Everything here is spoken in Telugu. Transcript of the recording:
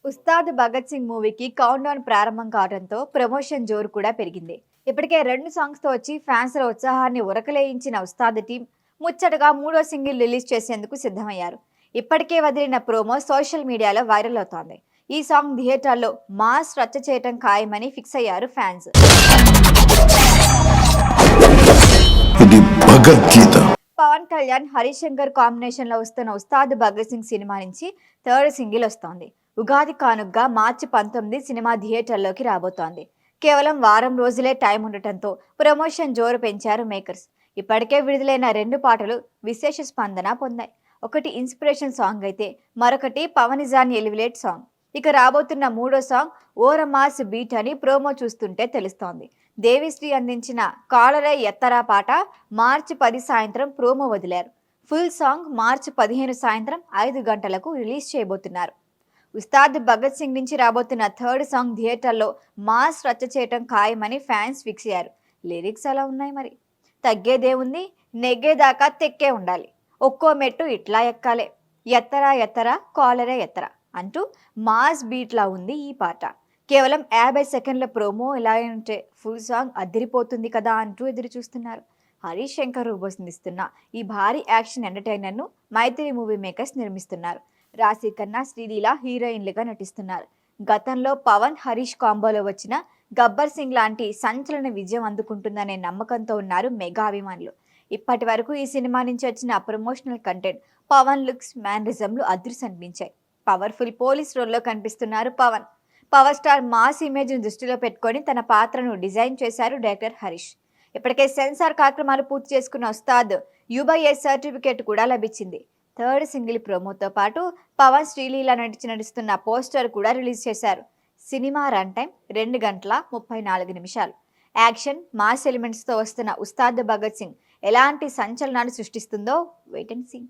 ఉస్తాద్ భగత్ సింగ్ మూవీకి కౌంట్ డౌన్ ప్రారంభం కావడంతో ప్రమోషన్ జోరు కూడా పెరిగింది. ఇప్పటికే 2 సాంగ్స్ తో వచ్చి ఫ్యాన్స్ లో ఉత్సాహాన్ని ఉరకలేయించిన ఉస్తాద్ టీం ముచ్చటగా 3వ సింగిల్ రిలీజ్ చేసేందుకు సిద్ధమయ్యారు. ఇప్పటికే వదిలిన ప్రోమో సోషల్ మీడియాలో వైరల్ అవుతోంది. ఈ సాంగ్ థియేటర్లో మాస్ రచ్చ చేయటం ఖాయమని ఫిక్స్ అయ్యారు ఫ్యాన్స్. పవన్ కళ్యాణ్, హరీష్ శంకర్ కాంబినేషన్ లో వస్తున్న ఉస్తాద్ భగత్ సింగ్ సినిమా నుంచి 3rd సింగిల్ వస్తోంది. ఉగాది కానుగ్గా మార్చి 19 సినిమా థియేటర్లోకి రాబోతోంది. కేవలం వారం రోజులే టైం ఉండటంతో ప్రమోషన్ జోరు పెంచారు మేకర్స్. ఇప్పటికే విడుదలైన 2 పాటలు విశేష స్పందన పొందాయి. ఒకటి ఇన్స్పిరేషన్ సాంగ్ అయితే మరొకటి పవనిజాన్ ఎలివిలేట్ సాంగ్. ఇక రాబోతున్న 3వ సాంగ్ ఓరమాస్ బీట్ అని ప్రోమో చూస్తుంటే తెలుస్తోంది. దేవిశ్రీ అందించిన కాలరే ఎత్తరా పాట మార్చి 10 సాయంత్రం ప్రోమో వదిలారు. ఫుల్ సాంగ్ మార్చి 15 సాయంత్రం 5 గంటలకు రిలీజ్ చేయబోతున్నారు. ఉస్తాద్ భగత్ సింగ్ నుంచి రాబోతున్న 3rd సాంగ్ థియేటర్లో మాస్ రచ్చ చేయటం ఖాయమని ఫ్యాన్స్ ఫిక్స్ అయ్యారు. లిరిక్స్ ఎలా ఉన్నాయి మరి? తగ్గేదేముంది, నెగ్గేదాకా తెక్కే ఉండాలి. ఒక్కో మెట్టు ఇట్లా ఎక్కాలే, ఎత్తరా ఎత్తరా కాలరే ఎత్తరా అంటూ మాస్ బీట్లా ఉంది ఈ పాట. కేవలం 50 సెకండ్ల ప్రోమో ఇలా ఉంటే ఫుల్ సాంగ్ అదిరిపోతుంది కదా అంటూ ఎదురు చూస్తున్నారు. హరీష్ శంకర్ రూపొందిస్తున్న ఈ భారీ యాక్షన్ ఎంటర్టైనర్ను మైత్రి మూవీ మేకర్స్ నిర్మిస్తున్నారు. రాశి ఖన్నా, శ్రీలీల హీరోయిన్లుగా నటిస్తున్నారు. గతంలో పవన్, హరీష్ కాంబోలో వచ్చిన గబ్బర్ సింగ్ లాంటి సంచలన విజయం అందుకుంటుందనే నమ్మకంతో ఉన్నారు మెగా అభిమానులు. ఇప్పటి వరకు ఈ సినిమా నుంచి వచ్చిన ప్రమోషనల్ కంటెంట్ పవన్ లుక్స్, మేనరిజంలు అదృశ్యం అనిపించాయి. పవర్ఫుల్ పోలీస్ రోల్లో కనిపిస్తున్నారు Pawan. Power star mass image ను దృష్టిలో పెట్టుకొని తన పాత్రను డిజైన్ చేశారు డైరెక్టర్ హరీష్. ఇప్పటికే సెన్సార్ కార్యక్రమాలు పూర్తి చేసుకున్న ఉస్తాద్ యుబైఏ సర్టిఫికేట్ కూడా లభించింది. 3rd సింగిల్ ప్రోమోతో పాటు పవన్, శ్రీలీల నటిస్తున్న పోస్టర్ కూడా రిలీజ్ చేశారు. సినిమా రన్ టైం 2 గంటల 34 నిమిషాలు. యాక్షన్, మాస్ ఎలిమెంట్స్తో వస్తున్న ఉస్తాద్ భగత్ సింగ్ ఎలాంటి సంచలనాలు సృష్టిస్తుందో వెయిట్ అండ్ సీ.